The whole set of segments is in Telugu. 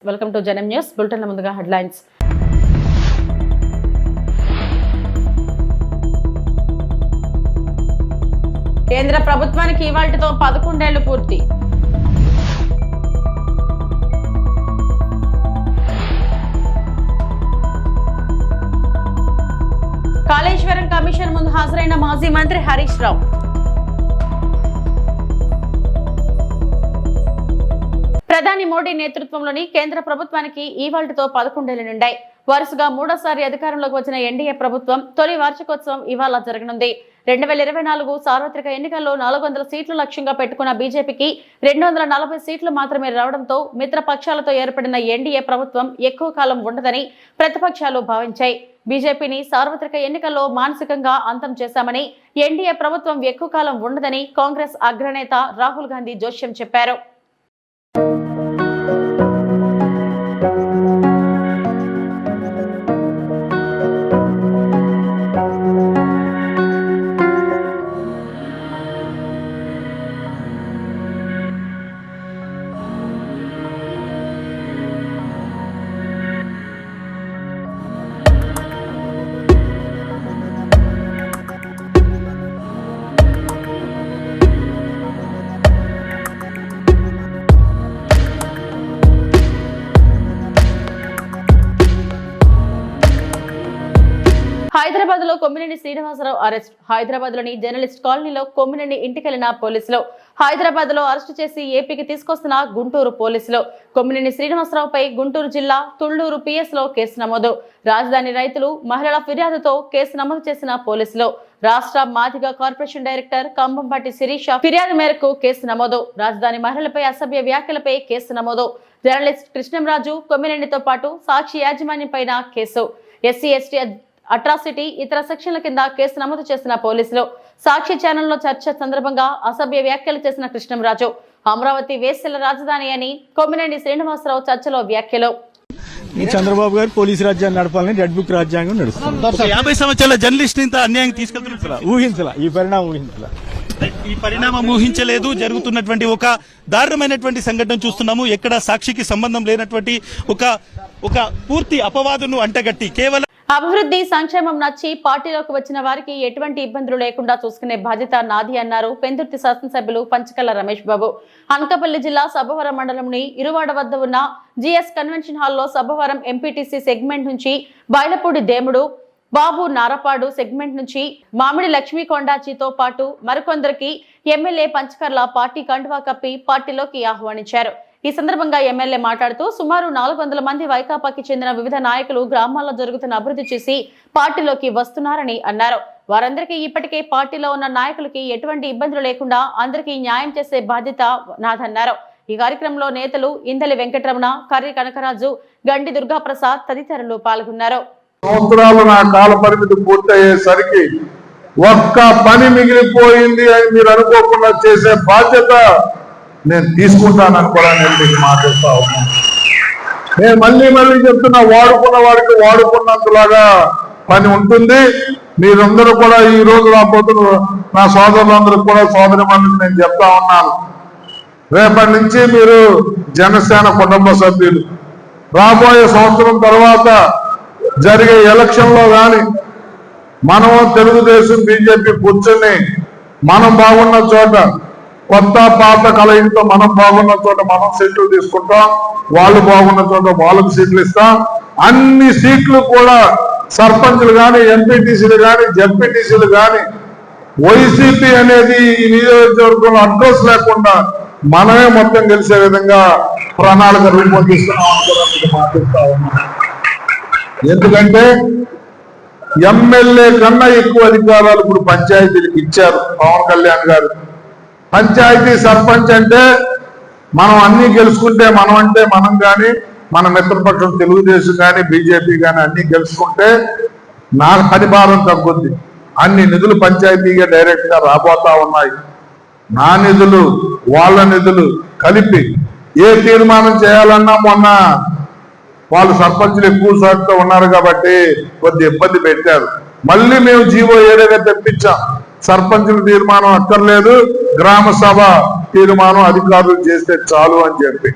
వెల్కమ్ టు జనం న్యూస్ బులెటిన్. ముందుగా హెడ్లైన్స్. కేంద్ర ప్రభుత్వానికి ఇవాల్టితో 11 ఏళ్లు పూర్తి. కాళేశ్వరం కమిషన్ ముందు హాజరైన మాజీ మంత్రి హరీష్ రావు. ప్రధాని మోడీ నేతృత్వంలోని కేంద్ర ప్రభుత్వానికి ఇవాల్టితో 11 ఏళ్లు నిండాయి. వరుసగా మూడోసారి అధికారంలోకి వచ్చిన ఎన్డీఏ ప్రభుత్వం తొలి వార్షికోత్సవం ఇవాళ జరగనుంది. 2024 సార్వత్రిక ఎన్నికల్లో 400 సీట్లు లక్ష్యంగా పెట్టుకున్న బీజేపీకి 240 సీట్లు మాత్రమే రావడంతో మిత్రపక్షాలతో ఏర్పడిన ఎన్డీఏ ప్రభుత్వం ఎక్కువ కాలం ఉండదని ప్రతిపక్షాలు భావించాయి. బీజేపీని సార్వత్రిక ఎన్నికల్లో మానసికంగా అంతం చేశామని, ఎన్డీఏ ప్రభుత్వం ఎక్కువ కాలం ఉండదని కాంగ్రెస్ అగ్రనేత రాహుల్ గాంధీ జోస్యం చెప్పారు. హైదరాబాద్ లో కొమ్మినేని శ్రీనివాసరావు అరెస్ట్. హైదరాబాద్ లోని జర్నలిస్ట్ కాలనీలో కొమ్మినేని ఇంటికెళ్లిన పోలీసులు, హైదరాబాద్ లో అరెస్టు చేసి ఏపీకి తీసుకొస్తున్న గుంటూరు పోలీసులు. కొమ్మినేని శ్రీనివాసరావుపై గుంటూరు జిల్లా తుళ్లూరు పిఎస్ లో కేసు నమోదు. రాజధాని రైతులు, మహిళల ఫిర్యాదుతో కేసు నమోదు చేసిన పోలీసులు. రాష్ట్ర మాదిగ కార్పొరేషన్ డైరెక్టర్ కంబంపాటి శిరీష ఫిర్యాదు మేరకు కేసు నమోదు. రాజధాని మహిళలపై అసభ్య వ్యాఖ్యలపై కేసు నమోదు. జర్నలిస్ట్ కృష్ణంరాజు, కొమ్మినేనితో పాటు సాక్షి యాజమాన్యం పైన కేసు. ఎస్సీ ఎస్టీ అట్రాసిటీ ఇతర సెక్షన్ల కింద కేసు నమోదు చేసిన పోలీసులు. సాక్షి ఛానల్లో చర్చ సందర్భంగా అసభ్య వ్యాఖ్యలు చేసిన కృష్ణంరాజు. అమరావతి వేశ్యల రాజధాని అని కొమ్మినేని శ్రీనివాసరావు చర్చలో వ్యాఖ్యలు. చంద్రబాబు గారు పోలీసు రాజ్యాన్ని నడపాలని రెడ్ బుక్ రాజ్యాంగం నడుస్తుంది. 50 సంవత్సరాల జర్నలిస్ట్ ఇంత అన్యాయం తీసుకెళ్తున్నారు. ఈ పరిణామం ఊహించలేదు. జరుగుతున్నటువంటి ఒక దారుణమైనటువంటి సంఘటన చూస్తున్నాము. ఎక్కడ సాక్షికి సంబంధం లేనటువంటి ఒక పూర్తి అపవాదును అంటగట్టి కేవలం అభివృద్ధి సంక్షేమం నచ్చి పార్టీలోకి వచ్చిన వారికి ఎటువంటి ఇబ్బందులు లేకుండా చూసుకునే బాధ్యత నాది అన్నారు పెందుర్తి శాసనసభ్యులు పంచకల్ల రమేష్ బాబు. అనకాపల్లి జిల్లా సబ్బవరం మండలంలోని ఇరువాడ వద్ద ఉన్న జిఎస్ కన్వెన్షన్ హాల్లో సబ్బవరం ఎంపీటీసీ సెగ్మెంట్ నుంచి బైలపూడి దేముడు బాబు నారపాడు సెగ్మెంట్ నుంచి మామిడి లక్ష్మీ కొండాచితో పాటు మరికొందరికి ఎమ్మెల్యే పంచకర్ల పార్టీ కండువా కప్పి పార్టీలోకి ఆహ్వానించారు. ఈ సందర్భంగా ఎమ్మెల్యే మాట్లాడుతూ సుమారు 400 మంది వైకాపాకి చెందిన వివిధ నాయకులు గ్రామాల్లో జరుగుతున్న అభివృద్ధి చేసి పార్టీలోకి వస్తున్నారని అన్నారు. వారందరికీ ఇప్పటికే పార్టీలో ఉన్న నాయకులకి ఎటువంటి ఇబ్బందులు లేకుండా అందరికీ న్యాయం చేసే బాధ్యత నాదన్నారు. ఈ కార్యక్రమంలో నేతలు ఇందలి వెంకటరమణ, కర్రి కనకరాజు, గండి దుర్గాప్రసాద్ తదితరులు పాల్గొన్నారు. సంవత్సరాలు నా కాల పరిమితి పూర్తయ్యేసరికి ఒక్క పని మిగిలిపోయింది అని మీరు అనుకోకుండా చేసే బాధ్యత నేను తీసుకుంటానని కూడా నేను మీకు మాట్లాడుతా ఉన్నాను. నేను మళ్ళీ చెప్తున్నా, వాడుకున్న వాడికి వాడుకున్నంతలాగా పని ఉంటుంది. మీరందరూ కూడా ఈ రోజు రాబోతున్న నా సోదరులందరూ కూడా సోదరిమణులకు నేను చెప్తా ఉన్నాను, రేపటి నుంచి మీరు జనసేన కుటుంబ సభ్యులు. రాబోయే సంవత్సరం తర్వాత జరిగే ఎలక్షన్లో కానీ మనం తెలుగుదేశం బీజేపీ కూర్చొని మనం బాగున్న చోట, కొత్త పాత కలయికతో మనం బాగున్న చోట మనం సీట్లు తీసుకుంటాం, వాళ్ళు బాగున్న చోట వాళ్ళకు సీట్లు ఇస్తాం. అన్ని సీట్లు కూడా సర్పంచ్లు కానీ, ఎంపీటీసీలు కానీ, జడ్పీటీసీలు కానీ వైసీపీ అనేది ఈ నియోజకవర్గంలో అడ్రస్ లేకుండా మనమే మొత్తం గెలిచే విధంగా ప్రణాళిక రూపొందిస్తున్నాం అని మాట్లాడుతా ఉన్నాం. ఎందుకంటే ఎమ్మెల్యే కన్నా ఎక్కువ అధికారాలు ఇప్పుడు పంచాయతీలకు ఇచ్చారు పవన్ కళ్యాణ్ గారు. పంచాయతీ సర్పంచ్ అంటే మనం అన్ని గెలుచుకుంటే, మనం అంటే మనం కానీ, మన మిత్రపక్షం తెలుగుదేశం కానీ, బీజేపీ కానీ అన్ని గెలుచుకుంటే నా పని భారం తగ్గుద్ది. అన్ని నిధులు పంచాయతీగా డైరెక్ట్ గా రాబోతా ఉన్నాయి. నా నిధులు వాళ్ళ నిధులు కలిపి ఏ తీర్మానం చేయాలన్నా మొన్న వాళ్ళు సర్పంచులు ఎక్కువ శాతంతో ఉన్నారు కాబట్టి కొద్ది ఇబ్బంది పెట్టారు. మళ్ళీ మేము జీవో ఏదైనా తెప్పించాం, సర్పంచుల తీర్మానం అక్కర్లేదు, గ్రామ సభ తీర్మానం అధికారులు చేస్తే చాలు అని చెప్పి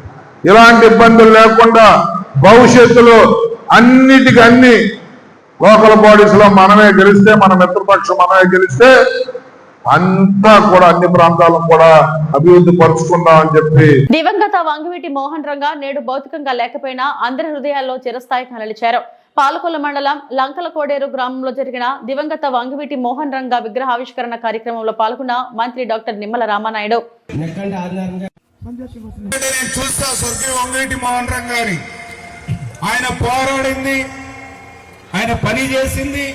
ఇలాంటి ఇబ్బందులు లేకుండా భవిష్యత్తులో అన్నిటికీ అన్ని లోకల్ బాడీస్ లో మనమే గెలిస్తే, మన మిత్రపక్షం మనమే గెలిస్తే అంతా కూడా అన్ని ప్రాంతాలను కూడా అభివృద్ధి పరుచుకుందాం అని చెప్పి. దివంగత వంగవీటి మోహన్ రంగా నేడు భౌతికంగా లేకపోయినా అందరి హృదయాల్లో చిరస్థాయిగా నిలిచారు. పాలకొల్లు మండలం లంకల కోడేరు గ్రామంలో జరిగిన దివంగత వంగవీటి మోహన్ రంగా విగ్రహావిష్కరణ కార్యక్రమంలో పాల్గొన్న మంత్రి డాక్టర్ నిమ్మల రామానాయుడు. చూస్తా స్వర్గీయ వంగవీటి మోహన్ రంగారి ఆయన పోరాడింది, ఆయన పని చేసింది.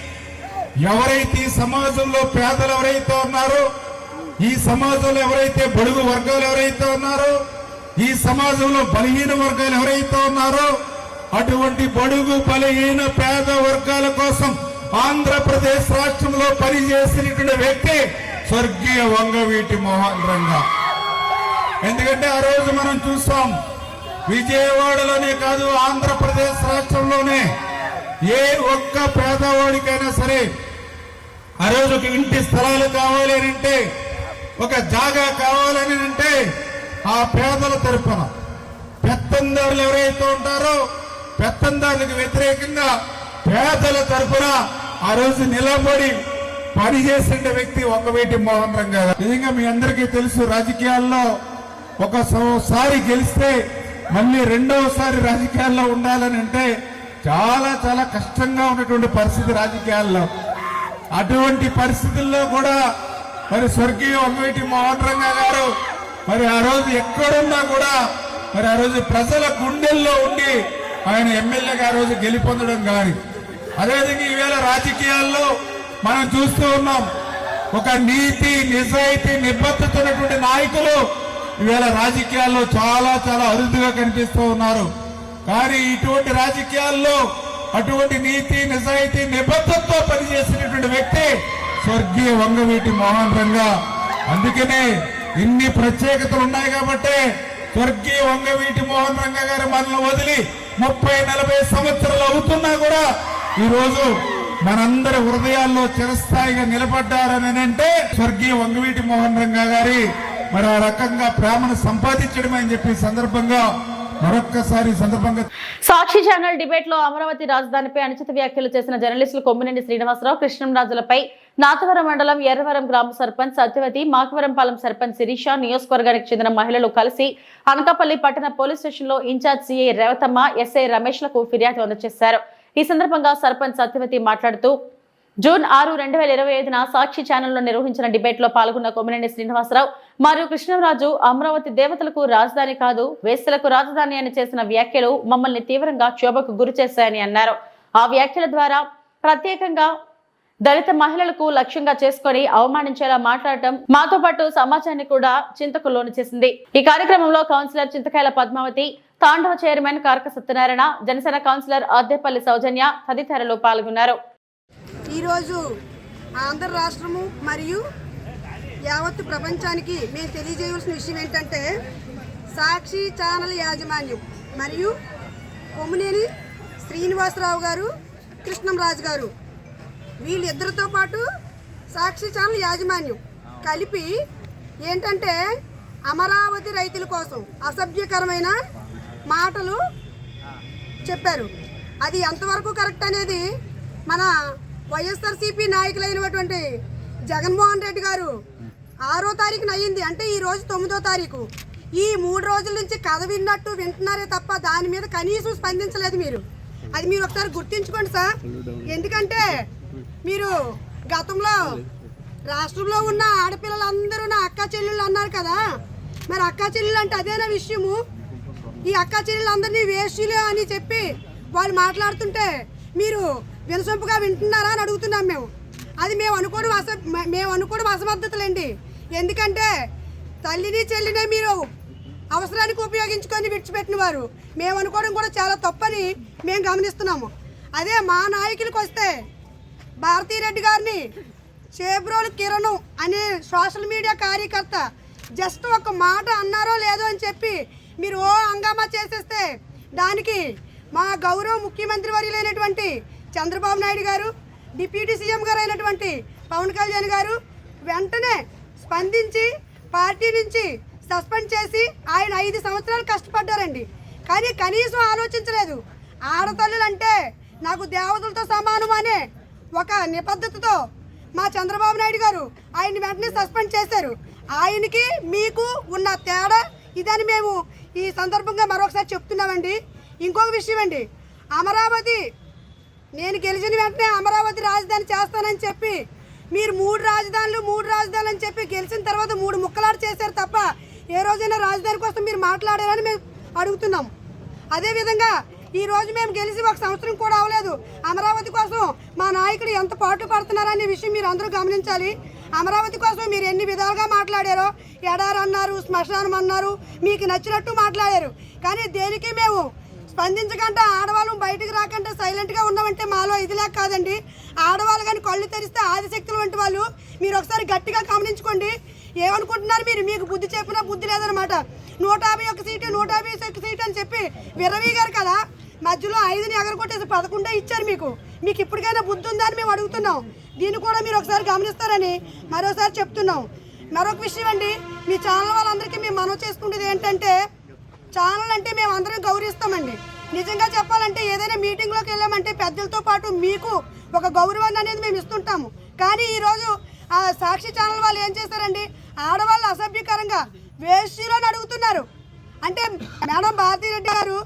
ఎవరైతే ఈ సమాజంలో పేదలు ఎవరైతే ఉన్నారో, ఈ సమాజంలో ఎవరైతే బడుగు వర్గాలు ఎవరైతే ఉన్నారో, ఈ సమాజంలో బలహీన వర్గాలు ఎవరైతే ఉన్నారో, అటువంటి బడుగు బలహీన పేద వర్గాల కోసం ఆంధ్రప్రదేశ్ రాష్ట్రంలో పనిచేసినటువంటి వ్యక్తి స్వర్గీయ వంగవీటి మోహన్ రంగా. ఎందుకంటే ఆ రోజు మనం చూస్తాం, విజయవాడలోనే కాదు ఆంధ్రప్రదేశ్ రాష్ట్రంలోనే ఏ ఒక్క పేదవాడికైనా సరే ఆ రోజు ఒక ఇంటి స్థలాలు కావాలి అని అంటే, ఒక జాగా కావాలని అంటే ఆ పేదల తరపున పెత్తందారులు ఎవరైతే ఉంటారో పెత్తందారులకు వ్యతిరేకంగా పేదల తరపున ఆ రోజు నిలబడి పనిచేసిన వ్యక్తి వంగవీటి మోహన్ రంగా. నిజంగా మీ అందరికీ తెలుసు, రాజకీయాల్లో ఒకసారి గెలిస్తే మళ్ళీ రెండవసారి రాజకీయాల్లో ఉండాలని అంటే చాలా చాలా కష్టంగా ఉన్నటువంటి పరిస్థితి రాజకీయాల్లో. అటువంటి పరిస్థితుల్లో కూడా మరి స్వర్గీయ వంగవీటి మోహన్ రంగా గారు మరి ఆ రోజు ఎక్కడున్నా కూడా మరి ఆ రోజు ప్రజల గుండెల్లో ఉండి ఆయన ఎమ్మెల్యేగా ఆ రోజు గెలుపొందడం కానీ, అదేవిధంగా ఈవేళ రాజకీయాల్లో మనం చూస్తూ ఉన్నాం, ఒక నీతి నిజాయితీ నిబద్ధత ఉన్నటువంటి నాయకులు ఈవేళ రాజకీయాల్లో చాలా చాలా అరుదుగా కనిపిస్తూ ఉన్నారు. కానీ ఇటువంటి రాజకీయాల్లో అటువంటి నీతి నిజాయితీ నిబద్ధతతో పనిచేసినటువంటి వ్యక్తి స్వర్గీయ వంగవీటి మోహన్ రంగా. అందుకనే ఇన్ని ప్రత్యేకతలు ఉన్నాయి కాబట్టి స్వర్గీయ వంగవీటి మోహన్ రంగా గారు మనల్ని వదిలి 30-40 సంవత్సరాలు అవుతున్నా కూడా ఈ రోజు మనందరి హృదయాల్లో చిరస్థాయిగా నిలబడ్డారని అంటే స్వర్గీయ వంగవీటి మోహన్ రంగా గారి మరి ఆ రకంగా ప్రేమను సంపాదించడమే అని చెప్పి సందర్భంగా మరొక్కసారి సందర్భంగా. సాక్షి ఛానల్ డిబేట్ లో అమరావతి రాజధానిపై అనుచిత వ్యాఖ్యలు చేసిన జర్నలిస్టులు కొమ్మినేని శ్రీనివాసరావు, కృష్ణంరాజులపై నాతవరం మండలం ఎర్రవరం గ్రామ సర్పంచ్ సత్యవతి, మాకవరంపాలెం సర్పంచ్ శిరీష, నియోజకవర్గానికి చెందిన మహిళలు కలిసి అనకాపల్లి పట్టణ పోలీస్ స్టేషన్ లో ఇన్ఛార్జ్ సిఐ రేవతమ్మ, ఎస్ఐ రమేష్లకు ఫిర్యాదు అందజేశారు. ఈ సందర్భంగా సర్పంచ్ సత్యవతి మాట్లాడుతూ, జూన్ 6, 2025న సాక్షి ఛానల్లో నిర్వహించిన డిబేట్ లో పాల్గొన్న కొమ్మినేని శ్రీనివాసరావు మరియు కృష్ణంరాజు అమరావతి దేవతలకు రాజధాని కాదు వేశ్యలకు రాజధాని అని చేసిన వ్యాఖ్యలు మమ్మల్ని తీవ్రంగా క్షోభకు గురి చేశాయని అన్నారు. ఆ వ్యాఖ్యల ద్వారా ప్రత్యేకంగా దళిత మహిళలకు లక్ష్యంగా చేసుకుని అవమానించేలా మాట్లాడటం మాతో పాటు సమాజాన్ని కూడా చింతకు లోను చేసింది. ఈ కార్యక్రమంలో కౌన్సిలర్ చింతకాయల పద్మావతి, తాండవ చైర్మన్ కారక సత్యనారాయణ, జనసేన కౌన్సిలర్ అద్దెపల్లి సౌజన్య తదితరులు పాల్గొన్నారు. ఈరోజు ఆంధ్ర రాష్ట్రము మరియు యావత్తు ప్రపంచానికి మేము తెలియజేయవలసిన విషయం ఏంటంటే, సాక్షి ఛానల్ యాజమాన్యం మరియు కొమ్మినేని శ్రీనివాసరావు గారు, కృష్ణంరాజు గారు వీళ్ళిద్దరితో పాటు సాక్షి ఛానల్ యాజమాన్యం కలిపి ఏంటంటే అమరావతి రైతుల కోసం అసభ్యకరమైన మాటలు చెప్పారు. అది ఎంతవరకు కరెక్ట్ అనేది మన వైఎస్ఆర్సీపీ నాయకులైనటువంటి జగన్మోహన్ రెడ్డి గారు 6వ తారీఖున అయ్యింది, అంటే ఈ రోజు 9వ తారీఖు. ఈ 3 రోజుల నుంచి కథ విన్నట్టు వింటున్నారే తప్ప దాని మీద కనీసం స్పందించలేదు మీరు. అది మీరు ఒకసారి గుర్తించుకోండి సార్. ఎందుకంటే మీరు గతంలో రాష్ట్రంలో ఉన్న ఆడపిల్లలందరూ నా అక్క చెల్లెళ్ళు అన్నారు కదా, మరి అక్క చెల్లెళ్ళు అంటే అదేనా విషయము? ఈ అక్క చెల్లెళ్ళందరినీ వేష్యులు అని చెప్పి వాళ్ళు మాట్లాడుతుంటే మీరు వినసొంపుగా వింటున్నారా అని అడుగుతున్నాం మేము. అది మేము అనుకోవడం అసమర్థతలండి. ఎందుకంటే తల్లిని చెల్లిని మీరు అవసరానికి ఉపయోగించుకొని విడిచిపెట్టిన వారు, మేము అనుకోవడం కూడా చాలా తప్పని మేము గమనిస్తున్నాము. అదే మా నాయకులకు వస్తే భారతీరెడ్డి గారిని చేబ్రోలు కిరణ్ అనే సోషల్ మీడియా కార్యకర్త జస్ట్ ఒక మాట అన్నారో లేదో అని చెప్పి మీరు హంగామా చేసేస్తే దానికి మా గౌరవ ముఖ్యమంత్రి వర్యులైనటువంటి చంద్రబాబు నాయుడు గారు, డిప్యూటీ సీఎం గారు అయినటువంటి పవన్ కళ్యాణ్ గారు వెంటనే స్పందించి పార్టీ నుంచి సస్పెండ్ చేసి ఆయన 5 సంవత్సరాలు కష్టపడ్డారండి. కానీ కనీసం ఆలోచించలేదు. ఆడతల్లులు అంటే నాకు దేవతలతో సమానం అనే ఒక నిబద్ధతతో మా చంద్రబాబు నాయుడు గారు ఆయన్ని వెంటనే సస్పెండ్ చేశారు. ఆయనకి మీకు ఉన్న తేడా ఇదని మేము ఈ సందర్భంగా మరొకసారి చెప్తున్నామండి. ఇంకొక విషయం అండి, అమరావతి నేను గెలిచిన వెంటనే అమరావతి రాజధాని చేస్తానని చెప్పి మీరు మూడు రాజధానులు అని చెప్పి గెలిచిన తర్వాత 3 ముక్కలాట చేశారు తప్ప ఏ రోజైనా రాజధాని కోసం మీరు మాట్లాడారని మేము అడుగుతున్నాం. అదేవిధంగా ఈరోజు మేము గెలిచి 1 సంవత్సరం కూడా అవ్వలేదు. అమరావతి కోసం మా నాయకుడు ఎంత పాటు పడుతున్నారనే విషయం మీరు అందరూ గమనించాలి. అమరావతి కోసం మీరు ఎన్ని విధాలుగా మాట్లాడారో, ఎడారి అన్నారు, శ్మశానం అన్నారు, మీకు నచ్చినట్టు మాట్లాడారు. కానీ దేనికి మేము స్పందించకుండా ఆడవాళ్ళు బయటకు రాకుండా సైలెంట్గా ఉన్నామంటే మాలో ఇదిలా కాదండి. ఆడవాళ్ళు కానీ కళ్ళు తెరిస్తే ఆదిశక్తులు వంటి వాళ్ళు. మీరు ఒకసారి గట్టిగా గమనించుకోండి. ఏమనుకుంటున్నారు మీరు? మీకు బుద్ధి చెప్పినా బుద్ధి లేదనమాట. 151 సీటు 151 సీటు అని చెప్పి విరవీగారు కదా, మధ్యలో 5ని ఎగరగొట్టేసి 11 ఇచ్చారు. మీకు ఇప్పటికైనా బుద్ధి ఉందా అని మేము అడుగుతున్నాం. దీన్ని కూడా మీరు ఒకసారి గమనిస్తారని మరోసారి చెప్తున్నాం. మరొక విషయం అండి, మీ ఛానల్ వాళ్ళందరికీ మేము మనవి చేసుకునేది ఏంటంటే, ఛానల్ అంటే మేము అందరం గౌరవిస్తామండి. నిజంగా చెప్పాలంటే ఏదైనా మీటింగ్లోకి వెళ్ళామంటే పెద్దలతో పాటు మీకు ఒక గౌరవాన్ని అనేది మేము ఇస్తుంటాము. కానీ ఈరోజు ఆ సాక్షి ఛానల్ వాళ్ళు ఏం చేశారండి, ఆడవాళ్ళు అసభ్యకరంగా వేశ్యలని అడుగుతున్నారు. అంటే మేడం భారతీరెడ్డి గారు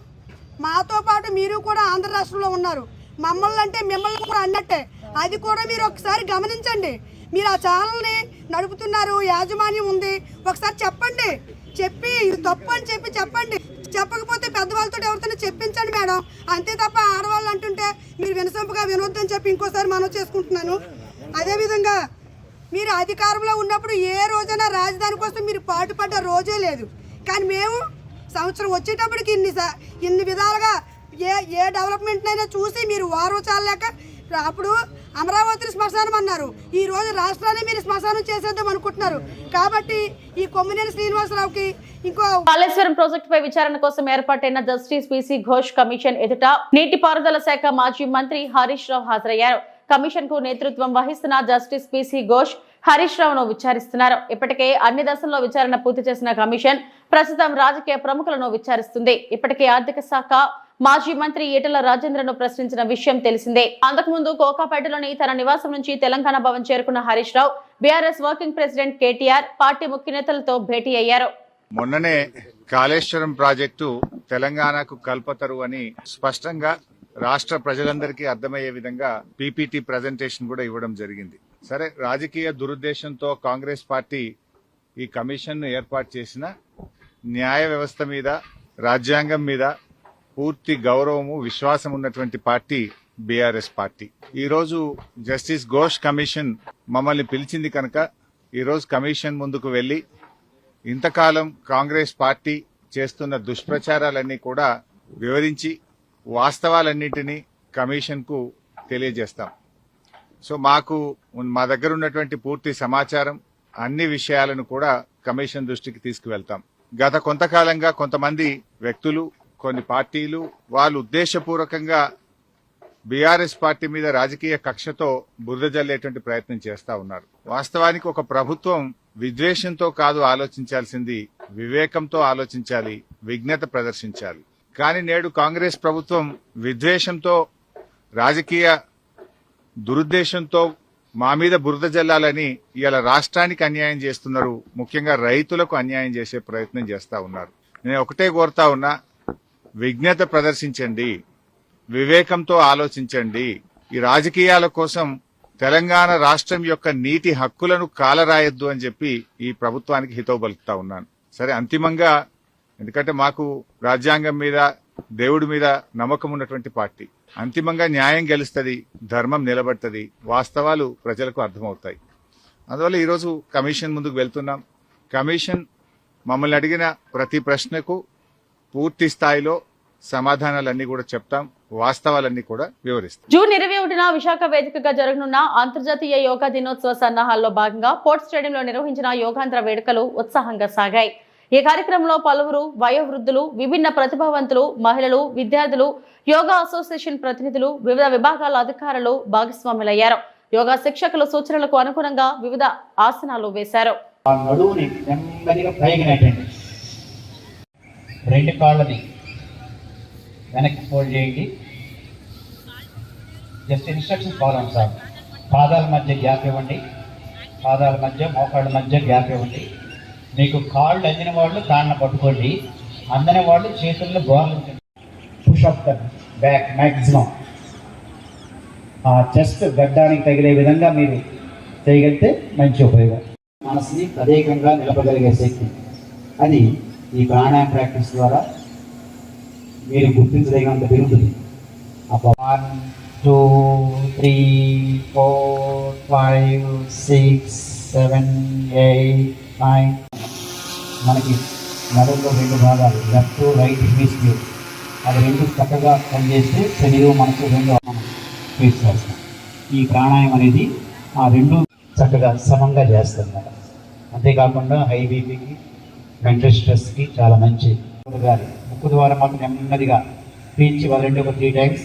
మాతో పాటు మీరు కూడా ఆంధ్ర రాష్ట్రంలో ఉన్నారు. మమ్మల్ని అంటే మిమ్మల్ని కూడా అన్నట్టే. అది కూడా మీరు ఒకసారి గమనించండి. మీరు ఆ ఛానల్ని నడుపుతున్నారు, యాజమాన్యం ఉంది, ఒకసారి చెప్పండి. చెప్పి ఇది తప్పు అని చెప్పండి. చెప్పకపోతే పెద్దవాళ్ళతో ఎవరితో చెప్పించండి మేడం. అంతే తప్ప ఆడవాళ్ళు అంటుంటే మీరు వినసొంపుగా వినొద్దని చెప్పి ఇంకోసారి మనం చేసుకుంటున్నాను. అదేవిధంగా మీరు అధికారంలో ఉన్నప్పుడు ఏ రోజైనా రాజధాని కోసం మీరు పాటుపడ్డ రోజే లేదు. కానీ మేము సంవత్సరం వచ్చేటప్పటికి ఇన్ని విధాలుగా ఏ డెవలప్మెంట్ అయినా చూసి మీరు వారు చాలేక అప్పుడు అమరావతి శ్మశానం అన్నారు. ఈ రోజు రాష్ట్రాన్ని మీరు శ్మశానం చేసేద్దాం అనుకుంటున్నారు. కాబట్టి ఈ కొమ్మినేని శ్రీనివాసరావుకి ఇంకో కాళేశ్వరం ప్రాజెక్టు పై విచారణ కోసం ఏర్పాటైన జస్టిస్ పిసి ఘోష్ కమిషన్ ఎదుట నీటిపారుదల శాఖ మాజీ మంత్రి హరీష్ రావు హాజరయ్యారు. కమిషన్ కు నేతృత్వం వహిస్తున్న జస్టిస్ పిసి ఘోష్ హరీష్ రావును విచారిస్తున్నారు. ఇప్పటికే అన్ని దశల్లో విచారణ పూర్తి చేసిన కమిషన్ ప్రస్తుతం రాజకీయ ప్రముఖులను విచారిస్తుంది. ఇప్పటికే ఆర్థిక శాఖ మాజీ మంత్రి ఈటెల రాజేంద్రను ప్రశ్నించిన విషయం తెలిసిందే. అంతకుముందు కోకాపేటలోని తన నివాసం నుంచి తెలంగాణ భవన్ చేరుకున్న Harish Rao BRS working president KTR, party ముఖ్య నేతలతో భేటీ అయ్యారు. మొన్ననే కాళేశ్వరం ప్రాజెక్టు తెలంగాణకు కల్పతరు అని స్పష్టంగా రాష్ట్ర ప్రజలందరికీ అర్థమయ్యే విధంగా పీపీటీ ప్రజెంటేషన్ కూడా ఇవ్వడం జరిగింది. సరే, రాజకీయ దురుద్దేశంతో కాంగ్రెస్ పార్టీ ఈ కమిషన్ను ఏర్పాటు చేసిన న్యాయ వ్యవస్థ మీద, రాజ్యాంగం మీద పూర్తి గౌరవము, విశ్వాసం ఉన్నటువంటి పార్టీ బీఆర్ఎస్ పార్టీ. ఈరోజు జస్టిస్ ఘోష్ కమిషన్ మమ్మల్ని పిలిచింది కనుక ఈరోజు కమిషన్ ముందుకు వెళ్లి ఇంతకాలం కాంగ్రెస్ పార్టీ చేస్తున్న దుష్ప్రచారాలన్నీ కూడా వివరించి వాస్తవాలన్నింటినీ కమిషన్ కు తెలియజేస్తాం. సో మా దగ్గర ఉన్నటువంటి పూర్తి సమాచారం, అన్ని విషయాలను కూడా కమిషన్ దృష్టికి తీసుకువెళ్తాం. గత కొంతకాలంగా కొంతమంది వ్యక్తులు, కొన్ని పార్టీలు వాళ్ళు ఉద్దేశపూర్వకంగా బీఆర్ఎస్ పార్టీ మీద రాజకీయ కక్షతో బురద జల్లేటువంటి ప్రయత్నం చేస్తా ఉన్నారు. వాస్తవానికి ఒక ప్రభుత్వం విద్వేషంతో కాదు ఆలోచించాల్సింది, వివేకంతో ఆలోచించాలి, విజ్ఞత ప్రదర్శించాలి. కానీ నేడు కాంగ్రెస్ ప్రభుత్వం విద్వేషంతో, రాజకీయ దురుద్దేశంతో మా మీద బురద జల్లాలని ఇవాళ రాష్ట్రానికి అన్యాయం చేస్తున్నారు. ముఖ్యంగా రైతులకు అన్యాయం చేసే ప్రయత్నం చేస్తా ఉన్నారు. నేను ఒకటే కోరుతా ఉన్నా, విజ్ఞత ప్రదర్శించండి, వివేకంతో ఆలోచించండి. ఈ రాజకీయాల కోసం తెలంగాణ రాష్ట్రం యొక్క నీటి హక్కులను కాలరాయొద్దు అని చెప్పి ఈ ప్రభుత్వానికి హితవు పలుకుతా ఉన్నాను. సరే, అంతిమంగా ఎందుకంటే మాకు రాజ్యాంగం మీద, దేవుడి మీద నమ్మకం ఉన్నటువంటి పార్టీ, అంతిమంగా న్యాయం గెలుస్తుంది, ధర్మం నిలబడుతుంది, వాస్తవాలు ప్రజలకు అర్థమవుతాయి. అందువల్ల ఈరోజు కమిషన్ ముందుకు వెళ్తున్నాం. కమిషన్ మమ్మల్ని అడిగిన ప్రతి ప్రశ్నకు పూర్తి స్థాయిలో సమాధానాలన్నీ కూడా చెప్తాం, వాస్తవాలన్నీ కూడా వివరిస్తాం. జూన్ 21న విశాఖ వేదికగా జరగనున్న అంతర్జాతీయ యోగా దినోత్సవ సన్నాహాల్లో భాగంగా పోర్ట్ స్టేడియంలో నిర్వహించిన యోగాంధ్ర వేడుకలు ఉత్సాహంగా సాగాయి. ఈ కార్యక్రమంలో పలువురు వయోవృద్ధులు, విభిన్న ప్రతిభావంతులు, మహిళలు, విద్యార్థులు, యోగా అసోసియేషన్ ప్రతినిధులు, వివిధ విభాగాల అధికారులు భాగస్వాములయ్యారు. యోగా శిక్షకుల సూచనలకు అనుగుణంగా వివిధ ఆసనాలు వేశారు. రెండు కాళ్ళని వెనక్కి ఫోల్డ్ చేయండి. జస్ట్ ఇన్స్ట్రక్షన్స్ ఫాలో అవ్వండి సార్. పాదాల మధ్య గ్యాప్ ఇవ్వండి, పాదాల మధ్య మోకాళ్ళ మధ్య గ్యాప్ ఇవ్వండి. మీకు కాళ్ళు అందిన వాళ్ళు కాళ్ళను పట్టుకోండి, అందని వాళ్ళు చేతుల్లో గోర్లు push up the back maximum. ఆ చెస్ట్ గడ్డానికి తగిలే విధంగా మీరు చేయగలిగితే మంచి ఉపయోగం. మనసుని ప్రత్యేకంగా నిలపగలిగే శక్తి అది ఈ ప్రాణాయామ ప్రాక్టీస్ ద్వారా మీరు గుర్తించదగినంత పెరుగుతుంది. 1 2 3 4 5 6 7 8 9 మనకి మెదడులో 2 భాగాలు, లెఫ్ట్ రైట్ హెమిస్ఫియర్, అది 2 చక్కగా పనిచేస్తే శరీరం మనకు 2 మనం ఫేస్ చేస్తాం. ఈ ప్రాణాయామం అనేది ఆ 2 చక్కగా సమంగా చేస్తుంది. అంతేకాకుండా హై బీపీకి, మెంటల్ స్ట్రెస్కి చాలా మంచి. గారి ముక్కు ద్వారా మాకు నెమ్మదిగా పీల్చి వదలండి ఒక 3 times.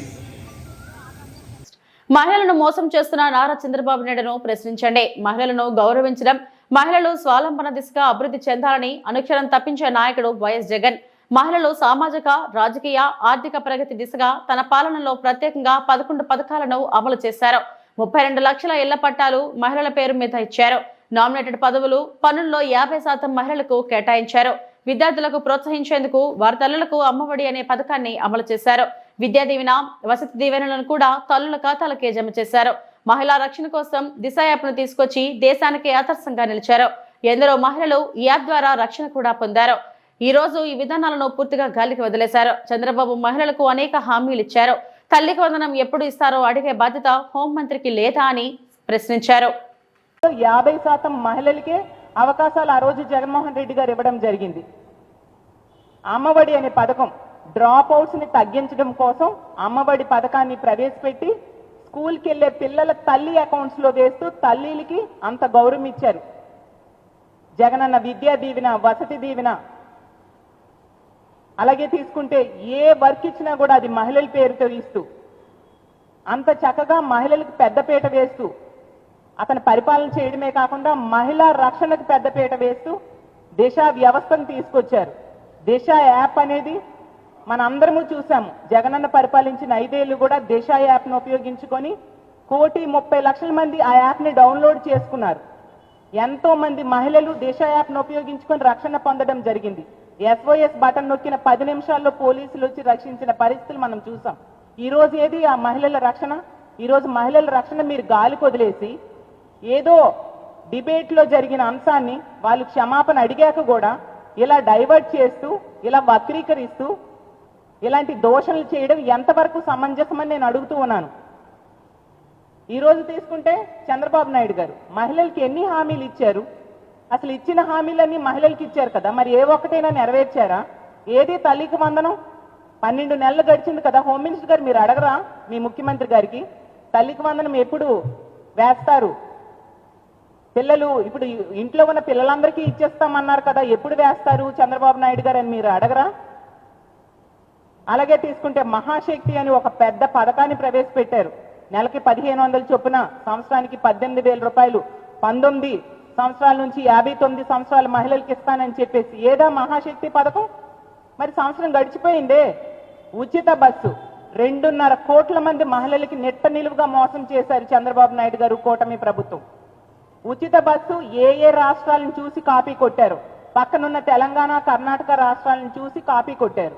మహిళలను మోసం చేస్తున్న నారా చంద్రబాబు నాయుడును ప్రశ్నించండి. మహిళలను గౌరవించడం, మహిళలు స్వావలంబన దిశగా అభివృద్ధి చెందాలని అనుక్షణం తప్పించే నాయకుడు వైఎస్ జగన్. మహిళలు సామాజిక, రాజకీయ, ఆర్థిక ప్రగతి దిశగా తన పాలనలో ప్రత్యేకంగా 11 పథకాలను అమలు చేశారు. 32 లక్షల ఇళ్ల పట్టాలు మహిళల పేరు మీద ఇచ్చారు. నామినేటెడ్ పదవులు, పనుల్లో 50% మహిళలకు కేటాయించారు. విద్యార్థులకు ప్రోత్సహించేందుకు వారి తల్లులకు అమ్మఒడి అనే పథకాన్ని అమలు చేశారు. విద్యా దీవెన, వసతి దీవెనలను కూడా తల్లుల ఖాతాలకే జమ చేశారు. మహిళా రక్షణ కోసం దిశ యాప్ను తీసుకొచ్చి దేశానికి ఆదర్శంగా నిలిచారు. ఎందరో మహిళలు ఈ యాప్ ద్వారా రక్షణ కూడా పొందారు. ఈ రోజు ఈ విధానాలను పూర్తిగా గాలికి వదిలేశారు. చంద్రబాబు మహిళలకు అనేక హామీలు ఇచ్చారు. తల్లికి వందనం ఎప్పుడు ఇస్తారో అడిగే బాధ్యత హోంమంత్రికి లేదా అని ప్రశ్నించారు. 50% మహిళలకే అవకాశాలు ఆ రోజు జగన్మోహన్ రెడ్డి గారు ఇవ్వడం జరిగింది. అమ్మఒడి అనే పథకం డ్రాప్ అవుట్స్ ని తగ్గించడం కోసం అమ్మఒడి పథకాన్ని ప్రవేశపెట్టి స్కూల్కి వెళ్లే పిల్లల తల్లి అకౌంట్స్ లో వేస్తూ తల్లిలకి అంత గౌరవం ఇచ్చారు. జగనన్న విద్యా దీవెన, వసతి దీవెన, అలాగే తీసుకుంటే ఏ వర్క్ ఇచ్చినా కూడా అది మహిళల పేరుతో ఇస్తూ అంత చక్కగా మహిళలకు పెద్దపీట వేస్తూ అతను పరిపాలన చేయడమే కాకుండా మహిళా రక్షణకు పెద్దపీట వేస్తూ దిశ వ్యవస్థను తీసుకొచ్చారు. దిశ యాప్ అనేది మన అందరము చూసాము. జగనన్న పరిపాలించిన 5 ఏళ్లు కూడా దిశ యాప్ను ఉపయోగించుకొని 1,30,00,000 మంది ఆ యాప్ని డౌన్లోడ్ చేసుకున్నారు. ఎంతో మంది మహిళలు దిశ యాప్ను ఉపయోగించుకొని రక్షణ పొందడం జరిగింది. SOS బటన్ నొక్కిన 10 నిమిషాల్లో పోలీసులు వచ్చి రక్షించిన పరిస్థితులు మనం చూసాం. ఈ రోజు ఏది ఆ మహిళల రక్షణ? ఈ రోజు మహిళల రక్షణ మీరు గాలికి వదిలేసి ఏదో డిబేట్ లో జరిగిన అంశాన్ని వాళ్ళు క్షమాపణ అడిగాక కూడా ఇలా డైవర్ట్ చేస్తూ, ఇలా వక్రీకరిస్తూ, ఇలాంటి దోషణలు చేయడం ఎంతవరకు సమంజసమని నేను అడుగుతూ ఉన్నాను. ఈ రోజు తీసుకుంటే చంద్రబాబు నాయుడు గారు మహిళలకి ఎన్ని హామీలు ఇచ్చారు? అసలు ఇచ్చిన హామీలన్నీ మహిళలకి ఇచ్చారు కదా, మరి ఏ ఒక్కటైనా నెరవేర్చారా? ఏది తల్లికి వందనం? 12 నెలలు గడిచింది కదా. హోమ్ మినిస్టర్ గారు మీరు అడగరా మీ ముఖ్యమంత్రి గారికి తల్లికి వందనం ఎప్పుడు వేస్తారు? పిల్లలు ఇప్పుడు ఇంట్లో ఉన్న పిల్లలందరికీ ఇచ్చేస్తామన్నారు కదా, ఎప్పుడు వేస్తారు చంద్రబాబు నాయుడు గారు అని మీరు అడగరా? అలాగే తీసుకుంటే మహాశక్తి అని ఒక పెద్ద పథకాన్ని ప్రవేశపెట్టారు. నెలకి 1,500 చొప్పున, సంవత్సరానికి 18,000 రూపాయలు, 19 సంవత్సరాల నుంచి 59 సంవత్సరాల మహిళలకు ఇస్తానని చెప్పేసి ఏదా మహాశక్తి పథకం? మరి సంవత్సరం గడిచిపోయిందే. ఉచిత బస్సు 2.5 కోట్ల మంది మహిళలకి నెట్ట నిలువుగా మోసం చేశారు చంద్రబాబు నాయుడు గారు, కూటమి ప్రభుత్వం. ఉచిత బస్సు ఏ రాష్ట్రాలను చూసి కాపీ కొట్టారు? పక్కనున్న తెలంగాణ, కర్ణాటక రాష్ట్రాలను చూసి కాపీ కొట్టారు.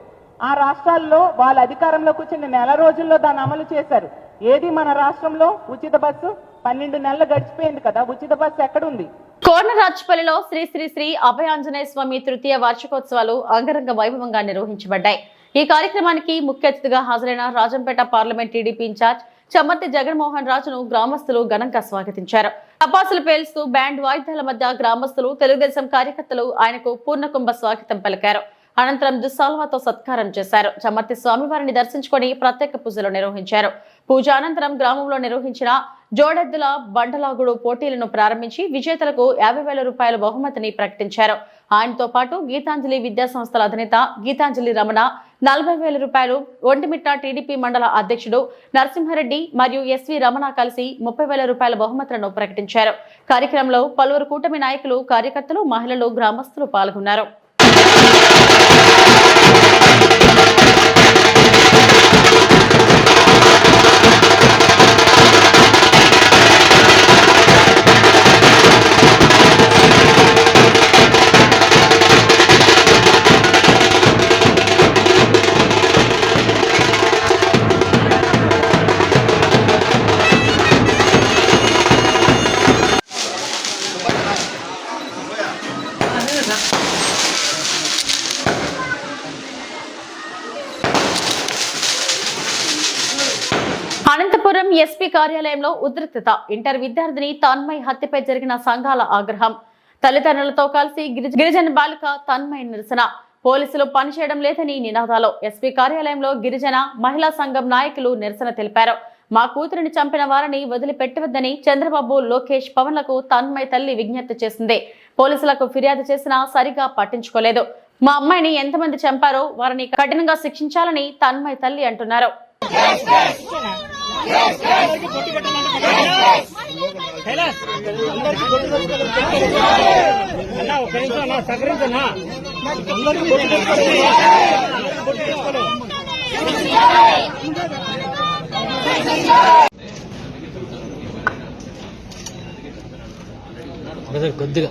ఆ రాష్ట్రాల్లో వాళ్ళ అధికారంలోకి వచ్చిన నెల రోజుల్లో దాన్ని అమలు చేశారు. ఏది మన రాష్ట్రంలో ఉచిత బస్సు? 12 నెలలు గడిచిపోయింది కదా, ఉచిత బస్సు ఎక్కడుంది? కోనరాజుపల్లిలో శ్రీ శ్రీ శ్రీ అభయాంజనేయ స్వామి తృతీయ వార్షికోత్సవాలు అంగరంగ వైభవంగా నిర్వహించబడ్డాయి. ఈ కార్యక్రమానికి ముఖ్య అతిథిగా హాజరైన Rajampet parliament TDP incharge Chammarthi Jaganmohan రాజును గ్రామస్తులు ఘనంగా స్వాగతించారు. టపాసులు పేల్స్తూ బ్యాండ్ వాయిద్యాల మధ్య గ్రామస్తులు, తెలుగుదేశం కార్యకర్తలు ఆయనకు పూర్ణకుంభ స్వాగతం పలికారు. అనంతరం దుస్సాల్వాతో సత్కారం చేశారు. చమ్మర్తి స్వామివారిని దర్శించుకొని ప్రత్యేక పూజలు నిర్వహించారు. పూజ అనంతరం గ్రామంలో నిర్వహించిన జోడెద్దుల బండలాగుడు పోటీలను ప్రారంభించి విజేతలకు 50,000 రూపాయల బహుమతిని ప్రకటించారు. ఆయనతో పాటు గీతాంజలి విద్యా సంస్థల అధినేత గీతాంజలి రమణ 40,000 రూపాయలు, ఒంటిమిట్ట టీడీపీ మండల అధ్యక్షుడు నరసింహారెడ్డి మరియు ఎస్వి రమణ కలిసి 30,000 రూపాయల బహుమతులను ప్రకటించారు. కార్యక్రమంలో పలువురు కూటమి నాయకులు, కార్యకర్తలు, మహిళలు, గ్రామస్తులు పాల్గొన్నారు. ఎస్పీ కార్యాలయంలో ఉద్రిక్తత. ఇంటర్ విద్యార్థిని తన్మయ్ హత్యపై జరిగిన సంఘాల ఆగ్రహం. తల్లిదండ్రులతో కలిసి గిరిజన బాలిక తన్మయ్ నిరసన. పోలీసులు పనిచేయడం లేదని నినాదాలు. ఎస్పీ కార్యాలయంలో గిరిజన మహిళా సంఘం నాయకులు నిరసన తెలిపారు. మా కూతురిని చంపిన వారిని వదిలిపెట్టవద్దని చంద్రబాబు, లోకేష్, పవన్లకు తన్మయ్ తల్లి విజ్ఞప్తి చేసింది. పోలీసులకు ఫిర్యాదు చేసినా సరిగా పట్టించుకోలేదు. మా అమ్మాయిని ఎంతమంది చంపారో వారిని కఠినంగా శిక్షించాలని తన్మయ్ తల్లి అంటున్నారు. కొద్దిగా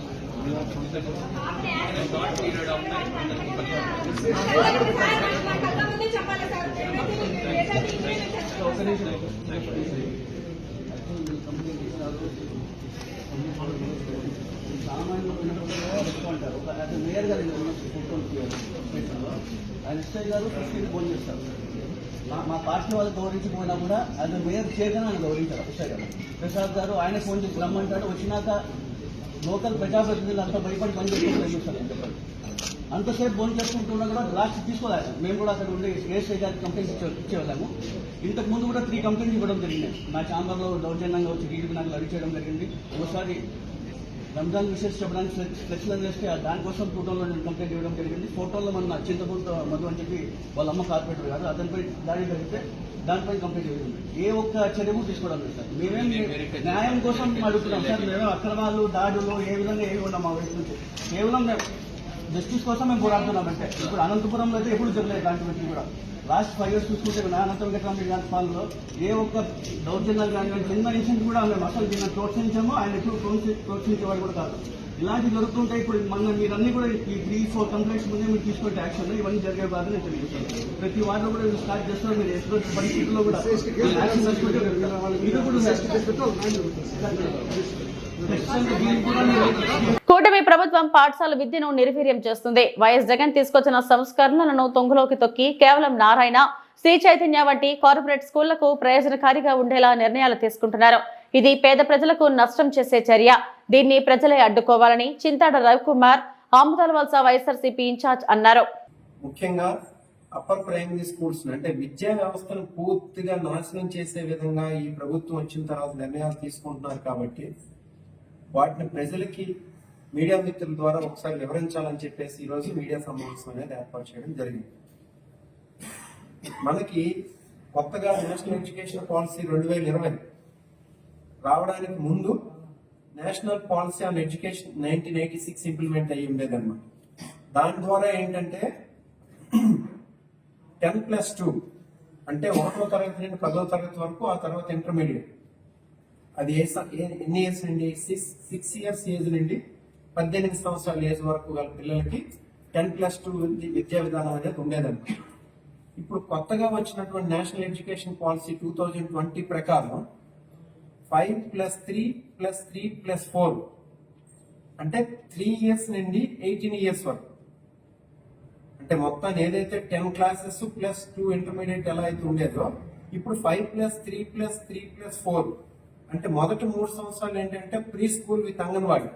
ఆయన ఎస్ఐ గారు ఫస్ట్ ఫోన్ చేస్తారు. మా పార్టీ వాళ్ళు గౌరవించకపోయినా కూడా అది మేయర్ చేయగానే ఆయన గౌరవించారు. ఎస్ఐ గారు ప్రసాద్ గారు ఆయన ఫోన్ చేసి రమ్మంటాడు. వచ్చినాక లోకల్ ప్రజాప్రతినిధులు అంతా భయపడి పని చేసుకుంటారు. అంతసేపు ఫోన్ చేసుకుంటున్నా కూడా లాస్ట్ తీసుకోలేదు. మేము కూడా అక్కడ ఉండే ఏఎస్ఐ గారికి కంప్లైంట్ ఇచ్చేవాళ్ళము. ఇంతకు ముందు కూడా 3 కంప్లైంట్స్ ఇవ్వడం జరిగింది. నా ఛాంబర్లో దౌర్జన్యంగా వచ్చి టీడీపీ నాకు అడిగి చేయడం జరిగింది. ఒకసారి రంజాన్ విషయం చెప్పడానికి ఫ్లెక్స్లను వేస్తే దానికోసం ఫోటోలో నేను కంప్లైంట్ ఇవ్వడం జరిగింది. ఫోటోలో మన చింతపూర్తో మధు అని చెప్పి వాళ్ళ అమ్మ కార్పొరేటర్ గారు అతనిపై దాడి జరిగితే దానిపై కంప్లైంట్ ఇవ్వడం. ఏ ఒక్క చర్యకు తీసుకోవడం లేదు సార్. మేమేం న్యాయం కోసం అడుగుతున్నాం సార్. మేము అక్రమాలు, దాడులు ఏ విధంగా ఏమి ఉన్నాం మా వైపు నుంచి. కేవలం మేము జస్టిస్ కోసం మేము పోరాడుతున్నామంటే. ఇప్పుడు అనంతపురంలో అయితే ఎప్పుడు జరగలేదు దాంట్లో కూడా. లాస్ట్ 5 years చూసుకుంటే అనంతరం వెంకటరామరెడ్డి పాలనలో ఏ ఒక్క దౌర్జన్యాలు కానీ చిన్న ఇన్సిడెంట్ కూడా మేము అసలు దీన్ని ప్రోత్సహించామో ఆయన ఎప్పుడు ప్రోత్సహించేవాడు కూడా కాదు. ఇలాంటివి జరుగుతుంటాయి. ఇప్పుడు మన మీరన్నీ కూడా ఈ 3-4 కంప్లైంట్స్ ముందే మీరు తీసుకుంటే యాక్షన్ ఇవన్నీ జరిగే బాధ నేను తెలియజేస్తాను. ప్రతి వారిలో కూడా స్టార్ట్ చేస్తారు. మీరు ఎటువంటి పరిస్థితుల్లో కూడా యాక్షన్ తీసుకుంటే ఇది కూడా కూటమి ప్రభుత్వం పాఠశాల విద్యను నిర్వీర్యం చేస్తుంది. వైఎస్ జగన్ తీసుకొచ్చిన సంస్కరణలను తొంగలోకి తొక్కి కేవలం నారాయణ, శ్రీ చైతన్య వంటి కార్పొరేట్ స్కూళ్లకు ప్రయోజనకారిగా ఉండేలా నిర్ణయాలు తీసుకుంటున్నారు. ఇది పేద ప్రజలకు నష్టం చేసే చర్య. దీన్ని ప్రజలే అడ్డుకోవాలని చింతాడ రవికుమార్, ఆముదాలవలస వైఎస్ఆర్సీపీ ఇన్ఛార్జ్ అన్నారు. ముఖ్యంగా అప్పర్ ప్రైమరీ స్కూల్స్ అంటే విద్యా వ్యవస్థను పూర్తిగా నాశనం చేసే విధంగా ఈ ప్రభుత్వం వచ్చిన తర్వాత నిర్ణయాలు తీసుకుంటున్నారు. కాబట్టి వాటిని ప్రజలకి మీడియా మిత్రుల ద్వారా ఒకసారి వివరించాలని చెప్పేసి ఈరోజు మీడియా సమావేశం అనేది ఏర్పాటు చేయడం జరిగింది. మనకి కొత్తగా నేషనల్ ఎడ్యుకేషన్ పాలసీ 2020 రావడానికి ముందు national policy on education 1986 implement అయ్యి ఉండేదన్నమాట. దాని ద్వారా ఏంటంటే 10+2 అంటే 1వ తరగతి నుండి 10వ తరగతి వరకు, ఆ తర్వాత ఇంటర్మీడియట్. అది ఎన్ని ఇయర్స్ నుండి 6 years ఏజ్ నుండి 18 సంవత్సరాల ఏజ్ వరకు గల పిల్లలకి 10+2 విద్యా విధానం అనేది ఉండేదన్నమాట. ఇప్పుడు కొత్తగా వచ్చినటువంటి నేషనల్ ఎడ్యుకేషన్ పాలసీ 2020 ప్రకారం 5+3+3+4 అంటే 3 years నుండి 18 years వరకు. అంటే మొత్తాన్ని ఏదైతే 10 classes + 2 ఇంటర్మీడియట్ ఎలా అయితే ఉండేదో ఇప్పుడు 5+3+3+4 అంటే మొదటి 3 సంవత్సరాలు ఏంటంటే ప్రీ స్కూల్ విత్ అంగన్వాడీ.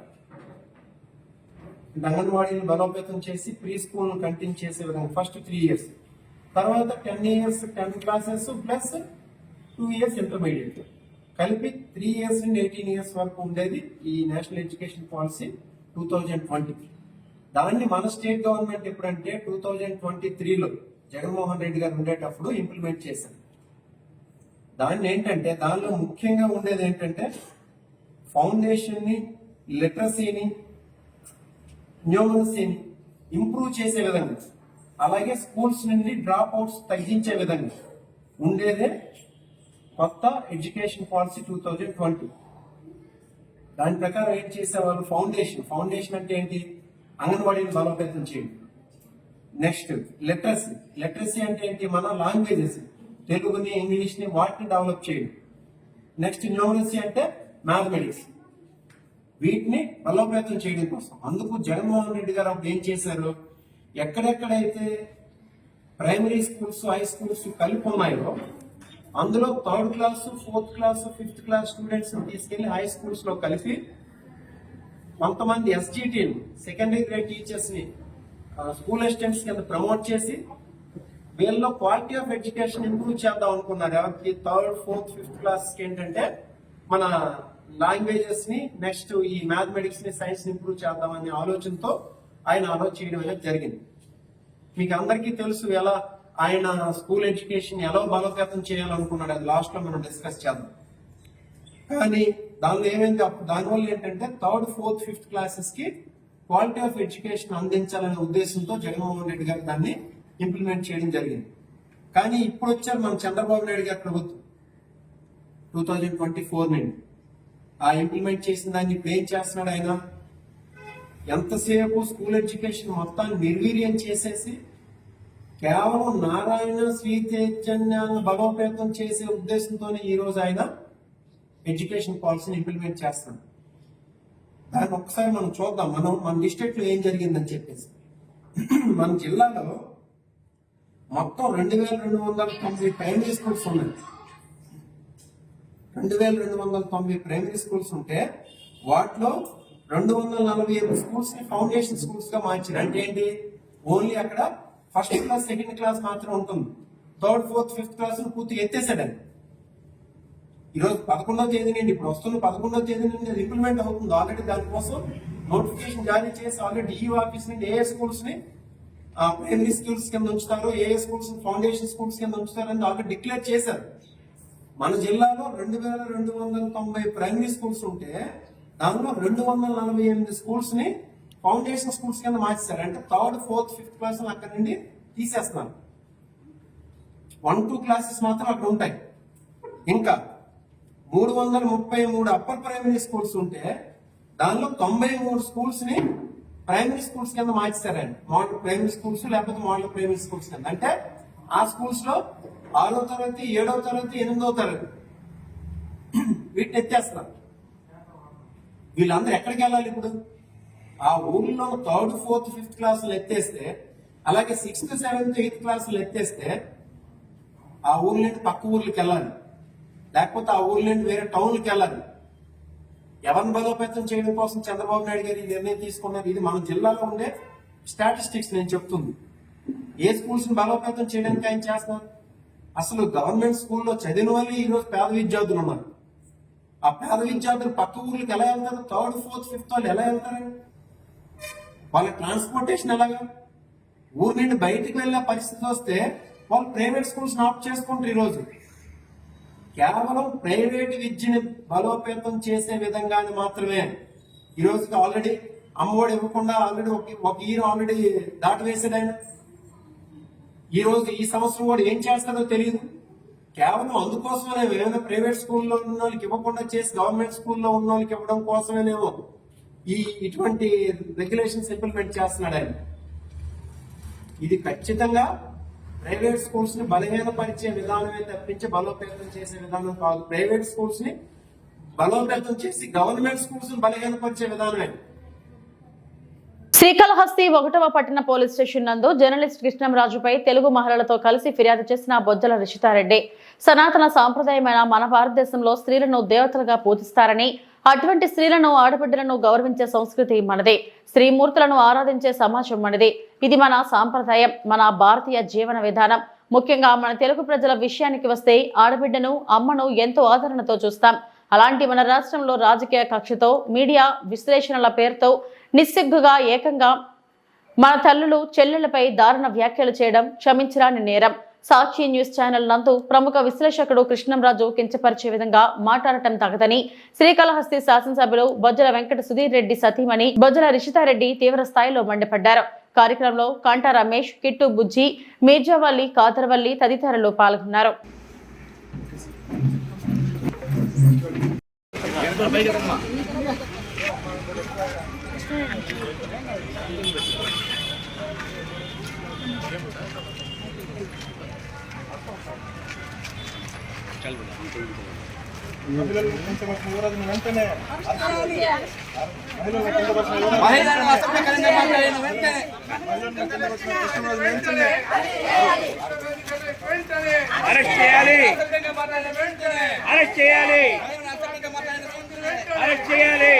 అంగన్వాడీని బలోపేతం చేసి ప్రీ స్కూల్ కంటిన్యూ చేసే విధంగా ఫస్ట్ 3 years. తర్వాత 10 years 10 classes + 2 years ఇంటర్మీడియట్ కలిపి 3 years నుండి 18 years వరకు ఉండేది ఈ నేషనల్ ఎడ్యుకేషన్ పాలసీ 2020. దాన్ని మన స్టేట్ గవర్నమెంట్ ఎప్పుడంటే 2023లో జగన్మోహన్ రెడ్డి గారు ఉండేటప్పుడు ఇంప్లిమెంట్ చేశారు. దాన్ని ఏంటంటే దానిలో ముఖ్యంగా ఉండేది ఏంటంటే ఫౌండేషన్ని, లిటరసీని, న్యూమరసీని ఇంప్రూవ్ చేసే విధంగా, అలాగే స్కూల్స్ నుండి డ్రాప్ అవుట్స్ తగ్గించే విధంగా ఉండేదే కొత్త ఎడ్యుకేషన్ పాలసీ 2020. దాని ప్రకారం ఏం చేసేవాళ్ళు ఫౌండేషన్ అంటే ఏంటి? అంగన్వాడీని బలోపేతం చేయడం. నెక్స్ట్ లిటరసీ అంటే ఏంటి? మన లాంగ్వేజెస్ తెలుగుని, ఇంగ్లీష్ని వాటిని డెవలప్ చేయడం. నెక్స్ట్ న్యూమరసీ అంటే మ్యాథమెటిక్స్, వీటిని బలోపేతం చేయడం కోసం. అందుకు జగన్మోహన్ రెడ్డి గారు అప్పుడు ఏం చేశారు? ఎక్కడెక్కడైతే ప్రైమరీ స్కూల్స్, హై స్కూల్స్ కలిపి ఉన్నాయో అందులో 3rd class 4th class 5th class students తీసుకెళ్లి హై స్కూల్స్ లో కలిపి కొంతమంది ఎస్జిటి సెకండరీ గ్రేడ్ టీచర్స్ ని స్కూల్ అసిస్టెంట్స్ కింద ప్రమోట్ చేసి వీళ్ళలో క్వాలిటీ ఆఫ్ ఎడ్యుకేషన్ ఇంప్రూవ్ చేద్దాం అనుకున్నారు. ఎవరికి 3rd 4th 5th క్లాస్ ఏంటంటే మన లాంగ్వేజెస్ ని నెక్స్ట్ ఈ మ్యాథమెటిక్స్ ని సైన్స్ ని ఇంప్రూవ్ చేద్దామనే ఆలోచనతో ఆయన ఆలోచన చేయడం అనేది జరిగింది. మీకు అందరికీ తెలుసు ఎలా ఆయన స్కూల్ ఎడ్యుకేషన్ ఎలా బలోపేతం చేయాలనుకున్నాడు. అది లాస్ట్ లో మనం డిస్కస్ చేద్దాం. కానీ దానిలో ఏమైంది, దానివల్ల ఏంటంటే 3rd 4th 5th క్లాసెస్ కి క్వాలిటీ ఆఫ్ ఎడ్యుకేషన్ అందించాలనే ఉద్దేశంతో జగన్మోహన్ రెడ్డి గారు దాన్ని ఇంప్లిమెంట్ చేయడం జరిగింది. కానీ ఇప్పుడు వచ్చారు మన చంద్రబాబు నాయుడు గారి ప్రభుత్వం 2024 నుండి ఆ ఇంప్లిమెంట్ చేసిన దాన్ని ఇప్పుడు ఏం చేస్తున్నాడు ఆయన, ఎంతసేపు స్కూల్ ఎడ్యుకేషన్ మొత్తాన్ని నిర్వీర్యం చేసేసి కేవలం నారాయణ శ్రీ చైతన్యాన్ని బలోపేతం చేసే ఉద్దేశంతోనే ఈ రోజు ఆయన ఎడ్యుకేషన్ పాలసీని ఇంప్లిమెంట్ చేస్తాం. దాన్ని ఒక్కసారి మనం చూద్దాం, మన డిస్ట్రిక్ట్ లో ఏం జరిగిందని చెప్పేసి. మన జిల్లాలో మొత్తం 2290 ప్రైమరీ స్కూల్స్ ఉన్నాయి. 2290 ప్రైమరీ స్కూల్స్ ఉంటే వాటిలో 248 స్కూల్స్ ని ఫౌండేషన్ స్కూల్స్ గా మార్చారు. అంటే ఏంటి, ఓన్లీ అక్కడ 1st క్లాస్ 2nd క్లాస్ మాత్రం ఉంటుంది. 3rd 4th 5th క్లాస్ పూర్తి ఎత్తేసాడని. ఈరోజు 11వ తేదీ నుండి, ఇప్పుడు వస్తున్న 11వ తేదీ నుండి అది ఇంప్లిమెంట్ అవుతుంది. ఆల్రెడీ దానికోసం నోటిఫికేషన్ జారీ చేసి ఆల్రెడీ డిఈఓ ఆఫీస్ నుండి ఏ స్కూల్స్ ని ప్రైమరీ స్కూల్స్ కింద ఉంచుతారు, ఏ స్కూల్స్ ఫౌండేషన్ స్కూల్స్ కింద ఉంచుతారని ఆల్రెడీ డిక్లేర్ చేశారు. మన జిల్లాలో 2290 ప్రైమరీ స్కూల్స్ ఉంటే దానిలో 248 స్కూల్స్ ని ఫౌండేషన్ స్కూల్స్ కింద మార్చేశారు. అంటే 3rd 4th 5th క్లాస్ అక్కడి నుండి తీసేస్తున్నారు. 1-2 క్లాసెస్ మాత్రం అక్కడ ఉంటాయి. ఇంకా 333 అప్పర్ ప్రైమరీ స్కూల్స్ ఉంటే దానిలో 93 స్కూల్స్ ని ప్రైమరీ స్కూల్స్ కింద మార్చేశారండి. మోడల్ ప్రైమరీ స్కూల్స్ లేకపోతే మోడల్ ప్రైమరీ స్కూల్స్ కింద. అంటే ఆ స్కూల్స్ లో 6వ తరగతి 7వ తరగతి 8వ తరగతి వీటిని ఎత్తేస్తున్నారు. వీళ్ళందరూ ఎక్కడికి వెళ్ళాలి ఇప్పుడు? ఆ ఊర్లో 3rd 4th 5th క్లాసులు ఎత్తేస్తే, అలాగే 6th 7th 8th క్లాసులు ఎత్తేస్తే ఆ ఊర్ల నుండి పక్క ఊర్లకి వెళ్ళాలి, లేకపోతే ఆ ఊర్ల నుండి వేరే టౌన్లకి వెళ్ళాలి. ఎవరిని బలోపేతం చేయడం కోసం చంద్రబాబు నాయుడు గారు ఈ నిర్ణయం తీసుకున్నారు. ఇది మన జిల్లాలో ఉండే స్టాటిస్టిక్స్ నేను చెప్తుంది. ఏ స్కూల్స్ ని బలోపేతం చేయడానికి ఆయన చేస్తున్నారు? అసలు గవర్నమెంట్ స్కూల్లో చదివిన వాళ్ళు ఈ రోజు పేద విద్యార్థులు ఉన్నారు. ఆ పేద విద్యార్థులు పక్క ఊర్లకు ఎలా వెళ్తారు? 3rd 4th 5th వాళ్ళు ఎలా వెళ్తారు? వాళ్ళ ట్రాన్స్పోర్టేషన్ ఎలాగా? ఊరి నుండి బయటికి వెళ్ళే పరిస్థితి వస్తే వాళ్ళు ప్రైవేట్ స్కూల్స్ ఆప్ట్ చేసుకుంటారు. ఈ రోజు కేవలం ప్రైవేట్ విద్యని బలోపేతం చేసే విధంగానే మాత్రమే ఈ రోజుకి ఆల్రెడీ అమ్మఒడి ఇవ్వకుండా ఆల్రెడీ ఒక ఇయర్ ఆల్రెడీ దాటివేసాడు ఆయన. ఈ రోజు ఈ సంవత్సరం కూడా ఏం చేస్తాడో తెలియదు. కేవలం అందుకోసమే ఏమైనా ప్రైవేట్ స్కూల్లో ఉన్న వాళ్ళకి ఇవ్వకుండా చేసి గవర్నమెంట్ స్కూల్లో ఉన్న వాళ్ళకి ఇవ్వడం కోసమేనేమో ఇటువంటి రెగ్యులేషన్స్ ఇంప్లిమెంట్ చేస్తున్నాడు ఆయన. ఇది ఖచ్చితంగా ప్రైవేట్ స్కూల్స్ ని బలహీనపరిచే విధానమే తప్పించి బలోపేతం చేసే విధానం కాదు. ప్రైవేట్ స్కూల్స్ ని బలోపేతం చేసి గవర్నమెంట్ స్కూల్స్ ని బలహీనపరిచే విధానమే. శ్రీకాళహస్తి 1వ పట్టణ పోలీస్ స్టేషన్ నందు జర్నలిస్ట్ కృష్ణంరాజుపై తెలుగు మహిళలతో కలిసి ఫిర్యాదు చేసిన బొజ్జల రిషితారెడ్డి సనాతన సాంప్రదాయమైన మన భారతదేశంలో స్త్రీలను దేవతలుగా పూజిస్తారని, అటువంటి స్త్రీలను ఆడబిడ్డలను గౌరవించే సంస్కృతి మనదే, స్త్రీమూర్తులను ఆరాధించే సమాజం మనదే. ఇది మన సాంప్రదాయం, మన భారతీయ జీవన విధానం. ముఖ్యంగా మన తెలుగు ప్రజల విషయానికి వస్తే ఆడబిడ్డను, అమ్మను ఎంతో ఆదరణతో చూస్తాం. అలాంటి మన రాష్ట్రంలో రాజకీయ కక్షతో, మీడియా విశ్లేషణల పేరుతో నిస్సిగ్గుగా ఏకంగా మన తల్లులు చెల్లెళ్లపై దారుణ వ్యాఖ్యలు చేయడం క్షమించరాని నేరం. సాక్షి న్యూస్ ఛానల్ నందు ప్రముఖ విశ్లేషకుడు కృష్ణంరాజు కించపరిచే విధంగా మాట్లాడటం తగదని శ్రీకాళహస్తి శాసనసభ్యులు బొజ్జల వెంకట సుధీర్ రెడ్డి సతీమణి బొజ్జల రిషితారెడ్డి తీవ్ర స్థాయిలో మండిపడ్డారు. కార్యక్రమంలో కాంటా రమేష్, కిట్టు బుజ్జి, మీర్జావల్లి, కాదర్వల్లి తదితరులు పాల్గొన్నారు. అరెస్ట్ చేయాలి, అరెస్ట్ చేయాలి, అరెస్ట్ చేయాలి,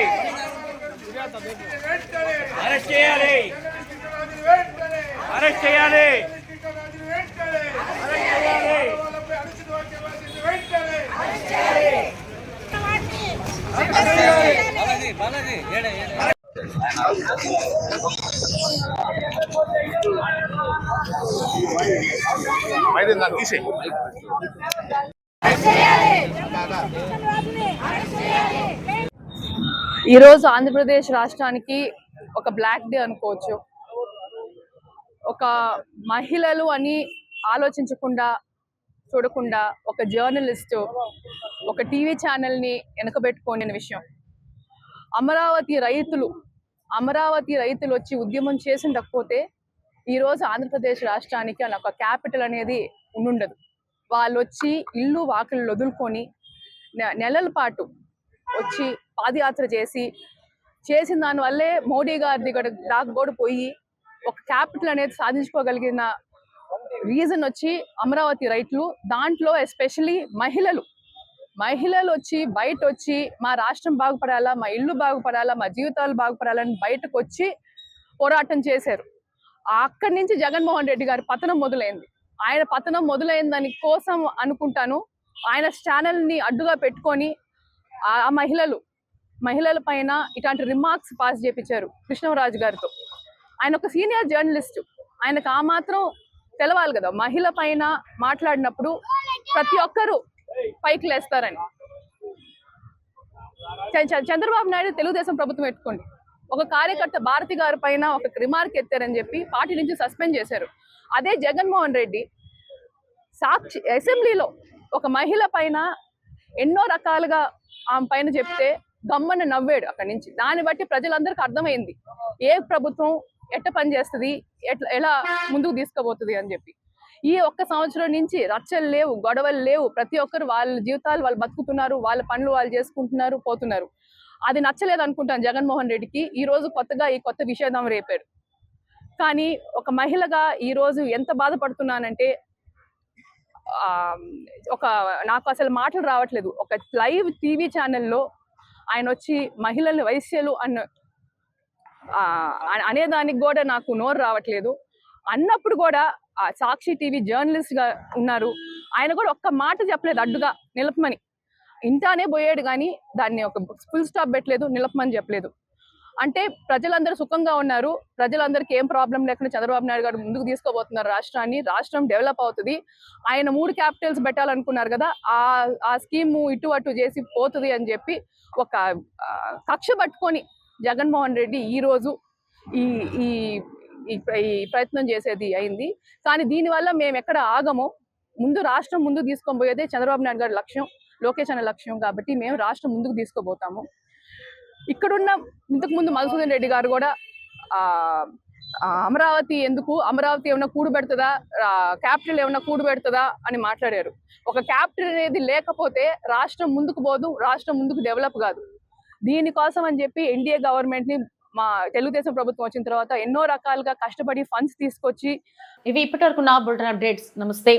అరెస్ట్ చేయాలి, అరెస్ట్ చేయాలి. ఈరోజు ఆంధ్రప్రదేశ్ రాష్ట్రానికి ఒక బ్లాక్ డే అనుకోవచ్చు. ఒక మహిళలు అని ఆలోచించకుండా చూడకుండా ఒక జర్నలిస్టు ఒక టీవీ ఛానల్ని వెనకబెట్టుకోని విషయం. అమరావతి రైతులు వచ్చి ఉద్యమం చేసిండకపోతే ఈరోజు ఆంధ్రప్రదేశ్ రాష్ట్రానికి అని ఒక క్యాపిటల్ అనేది ఉండుండదు. వాళ్ళు వచ్చి ఇల్లు వాకిళ్ళు వదులుకొని నెలల పాటు వచ్చి పాదయాత్ర చేసిన దానివల్లే మోడీ గారి దాకా కూడా పోయి ఒక క్యాపిటల్ అనేది సాధించుకోగలిగిన రీజన్ వచ్చి అమరావతి రైతులు. దాంట్లో ఎస్పెషలీ మహిళలు వచ్చి బయట వచ్చి మా రాష్ట్రం బాగుపడాలా, మా ఇల్లు బాగుపడాలా, మా జీవితాలు బాగుపడాలని బయటకు వచ్చి పోరాటం చేశారు. అక్కడి నుంచి జగన్మోహన్ రెడ్డి గారి పతనం మొదలైంది. ఆయన పతనం మొదలైన దాని కోసం అనుకుంటాను ఆయన ఛానల్ని అడ్డుగా పెట్టుకొని ఆ మహిళల పైన ఇట్లాంటి రిమార్క్స్ పాస్ చేయించారు కృష్ణరాజు గారితో. ఆయన ఒక సీనియర్ జర్నలిస్టు, ఆయనకు ఆ మాత్రం తెలవాలి కదా. మహిళ పైన మాట్లాడినప్పుడు ప్రతి ఒక్కరూ పైకి లేస్తారని. చంద్రబాబు నాయుడు తెలుగుదేశం ప్రభుత్వం పెట్టుకోండి, ఒక కార్యకర్త భారతి గారి పైన ఒక రిమార్క్ ఎత్తారని చెప్పి పార్టీ నుంచి సస్పెండ్ చేశారు. అదే జగన్మోహన్ రెడ్డి సాక్షి అసెంబ్లీలో ఒక మహిళ పైన ఎన్నో రకాలుగా ఆమె పైన చెప్తే గమ్మన్న నవ్వాడు అక్కడి నుంచి. దాన్ని బట్టి ప్రజలందరికీ అర్థమైంది ఏ ప్రభుత్వం ఎట్ట పనిచేస్తుంది, ఎలా ముందుకు తీసుకుపోతుంది అని చెప్పి. ఈ ఒక్క సంవత్సరం నుంచి రచ్చలు లేవు, గొడవలు లేవు. ప్రతి ఒక్కరు వాళ్ళ జీవితాలు వాళ్ళు బతుకుతున్నారు, వాళ్ళ పనులు వాళ్ళు చేసుకుంటున్నారు, పోతున్నారు. అది నచ్చలేదు అనుకుంటాను జగన్మోహన్ రెడ్డికి. ఈ రోజు కొత్తగా ఈ కొత్త విషేదం రేపాడు. కానీ ఒక మహిళగా ఈ రోజు ఎంత బాధపడుతున్నానంటే నాకు అసలు మాటలు రావట్లేదు. ఒక లైవ్ టీవీ ఛానల్లో ఆయన వచ్చి మహిళల్ని వైశ్యలు అనేదానికి కూడా నాకు నోరు రావట్లేదు. అన్నప్పుడు కూడా సాక్షి టీవీ జర్నలిస్ట్ గా ఉన్నారు, ఆయన కూడా ఒక్క మాట చెప్పలేదు అడ్డుగా నిలపమని. ఇంటానే పోయాడు కానీ దాన్ని ఒక ఫుల్ స్టాప్ పెట్టలేదు, నిలపమని చెప్పలేదు. అంటే ప్రజలందరూ సుఖంగా ఉన్నారు, ప్రజలందరికీ ఏం ప్రాబ్లం లేకుండా చంద్రబాబు నాయుడు గారు ముందుకు తీసుకోబోతున్నారు రాష్ట్రాన్ని. రాష్ట్రం డెవలప్ అవుతుంది. ఆయన 3 క్యాపిటల్స్ పెట్టాలనుకున్నారు కదా, ఆ స్కీము ఇటు అటు చేసి పోతుంది అని చెప్పి ఒక కక్ష పట్టుకొని జగన్మోహన్ రెడ్డి ఈరోజు ఈ ప్రయత్నం చేసేది అయింది. కానీ దీనివల్ల మేము ఎక్కడ ఆగమో, ముందు రాష్ట్రం ముందుకు తీసుకొని పోయేదే చంద్రబాబు నాయుడు గారి లక్ష్యం, లోకేష్ అనే లక్ష్యం. కాబట్టి మేము రాష్ట్రం ముందుకు తీసుకోబోతాము. ఇక్కడున్న ఇంతకుముందు మధుసూదన్ రెడ్డి గారు కూడా అమరావతి ఏమన్నా కూడు పెడుతుందా, క్యాపిటల్ ఏమన్నా కూడు పెడుతుందా అని మాట్లాడారు. ఒక క్యాపిటల్ అనేది లేకపోతే రాష్ట్రం ముందుకు పోదు, రాష్ట్రం ముందుకు డెవలప్ కాదు. దీనికోసం అని చెప్పి ఎన్డీఏ గవర్నమెంట్ ని మా తెలుగుదేశం ప్రభుత్వం వచ్చిన తర్వాత ఎన్నో రకాలుగా కష్టపడి ఫండ్స్ తీసుకొచ్చి ఇవి ఇప్పటివరకు నా బులెటిన్ అప్డేట్స్. నమస్తే.